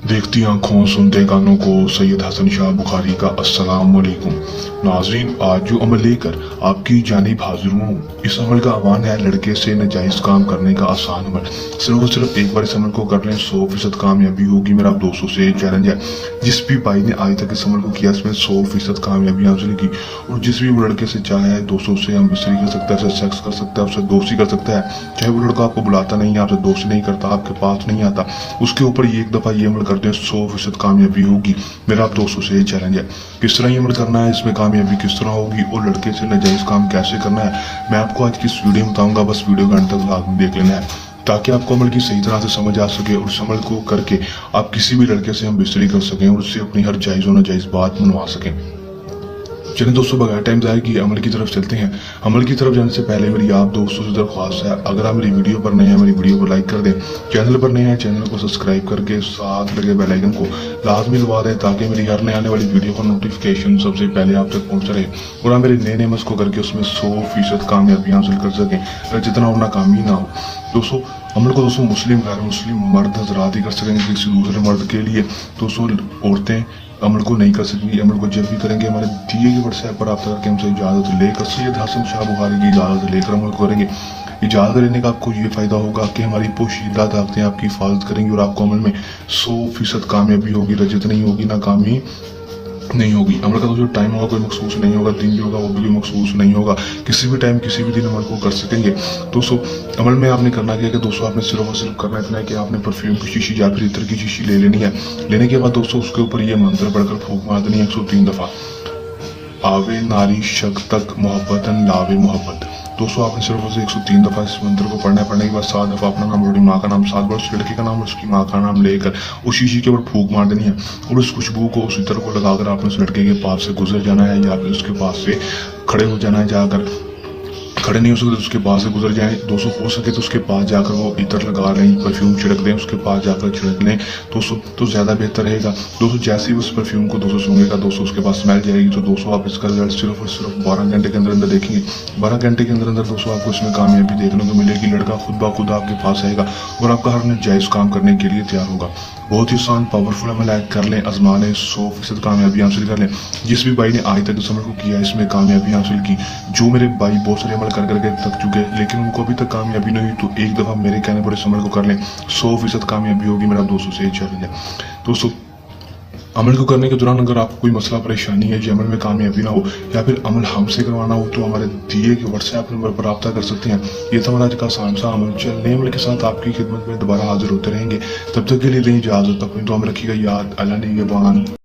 देखती आंखों सुनते कानों को सैयद हसन शाह बुखारी का अस्सलाम वालेकुम। नाजरीन, आज जो अमल लेकर आपकी जानिब हाजिर हूँ, इस अमल का आह्वान है लड़के से नाजायज काम करने का आसान अमल। सिर्फ और सिर्फ एक बार इस अमल को कर लें, 100% कामयाबी होगी। मेरा आप दोस्तों से चैलेंज है, जिस भी भाई ने आज तक इस अमल को किया इसमें 100% कामयाबी हासिल की, और जिस भी वो लड़के से चाहे दोस्तों से हम मिस्त्री कर सकता है, सेक्स कर सकता है, उससे दोस्ती कर सकता है, चाहे वो लड़का आपको बुलाता नहीं है, आपसे दोस्ती नहीं करता, आपके पास नहीं आता, उसके ऊपर ये एक दफा ये अमल करते हैं 100% कामयाबी होगी। मेरा आप दोस्तों से ये चैलेंज है, किस तरह ये अमल करना है, इसमें कामयाबी किस तरह होगी और लड़के से नाजायज काम कैसे करना है, मैं आपको आज की इस वीडियो में बताऊंगा। बस वीडियो का अंत तक लाजमी देख लेना है ताकि आपको अमल की सही तरह से समझ आ सके और इस अमल को करके आप किसी भी लड़के से हम बिस्तरी कर सकें और उससे अपनी हर जायज और नाजायज बात मनवा सकें। चलिए दोस्तों, बगैर टाइम जाए कि अमल की तरफ चलते हैं। अमल की तरफ जाने से पहले मेरी आप दोस्तों से दरख्वास्त है, अगर आप मेरी वीडियो पर नए हैं मेरी वीडियो को लाइक कर दें, चैनल पर नए हैं चैनल को सब्सक्राइब करके साथ लगे बेल आइकन को लाजमी दबा दें ताकि मेरी हर नए आने वाली वीडियो का नोटिफिकेशन सबसे पहले आप तक पहुंच रहे और आप मेरे नए नए मस्क को करके उसमें 100% कामयाबी हासिल कर सकें, जितना और नाकामी ना हो। दोस्तों, अमल को दोस्तों मुस्लिम गैर मुस्लिम मर्द हजरात ही कर सकेंगे, किसी दूसरे मर्द के लिए दोस्तों औरतें अमल को नहीं कर सकेंगी। अमल को जब भी करेंगे हमारे दिए गए व्हाट्सएप पर आप करके हमसे इजाज़त लेकर सैयद हसन शाह बुखारी की इजाज़त लेकर अमल करेंगे। इजाज़त लेने का आपको ये फ़ायदा होगा कि हमारी पोशीदा ताकतें आपकी हिफाजत करेंगी और आपको अमल में 100% कामयाबी होगी, रजत नहीं होगी, नाकामी नहीं होगी। अमल का तो जो टाइम होगा कोई मखसूस नहीं होगा, दिन जो होगा वो भी मखसूस नहीं होगा, किसी भी टाइम किसी भी दिन अमल को कर सकेंगे। दोस्तों, अमल में आपने करना क्या है कि दोस्तों आपने सिर्फ और सिर्फ करना इतना है कि आपने परफ्यूम की शीशी या फिर इत्र की शीशी ले लेनी है। लेने के बाद दोस्तों उसके ऊपर ये मंत्र पढ़कर फूंक मार देनी है 103 दफ़ा, आवे नारी शक तक मोहब्बतन लावे मोहब्बत। दोस्तों आपने सिर्फ उसे 103 दफ़ा इस मंत्र को पढ़ने के बाद 7 दफ़ा अपना नाम, अपनी माँ का नाम, 7 बार उस लड़के का नाम, उसकी माँ का नाम लेकर उस शीशी के ऊपर फूंक मार देनी है और उस खुशबू को उस इत्र को लगाकर आपने उस लड़के के पास से गुजर जाना है या फिर उसके पास से खड़े हो जाना है। जाकर खड़े नहीं हो सकते तो उसके पास से गुजर जाएं। दोस्तों हो सके तो उसके पास जाकर वो इत्र लगा लें, परफ्यूम छिड़क दें, उसके पास जाकर छिड़क लें दोस्तों, तो ज़्यादा बेहतर रहेगा। दोस्तों जैसे ही उस परफ्यूम को दोस्तों सूंघेगा दोस्तों उसके पास स्मेल जाएगी, तो दोस्तों आप इसका रिजल्ट सिर्फ और सिर्फ 12 घंटे के अंदर अंदर देखेंगे। 12 घंटे के अंदर अंदर दोस्तों आपको इसमें कामयाबी देखने को मिलेगी। लड़का खुद ब खुद आपके पास आएगा और आपका हर जायज़ काम करने के लिए तैयार होगा। बहुत ही आसान पावरफुल अमल है, कर लें, आजमा लें, 100% कामयाबी हासिल कर लें। जिस भी भाई ने आज तक इस अमल को किया इसमें कामयाबी हासिल की, जो मेरे भाई बहुत सारे अमल कर करके थक चुके हैं लेकिन उनको अभी तक कामयाबी नहीं हुई, तो एक दफ़ा मेरे कहने पर इस अमल को कर लें, 100% कामयाबी होगी। मेरा दोस्तों से ये चैलेंज है। दोस्तों, अमल को करने के दौरान अगर आपको कोई मसला परेशानी है जो अमल में कामयाबी ना हो या फिर अमल हमसे करवाना हो तो हमारे दिए के व्हाट्सएप नंबर पर रब्ता कर सकते हैं। ये था हमारा आज का आसान सा अमल। नए अमल के साथ आपकी खिदमत में दोबारा हाजिर होते रहेंगे। तब तक के लिए दें इजाज़त, अपनी दुआ में रखिएगा याद। अल्लाह ने ये बान।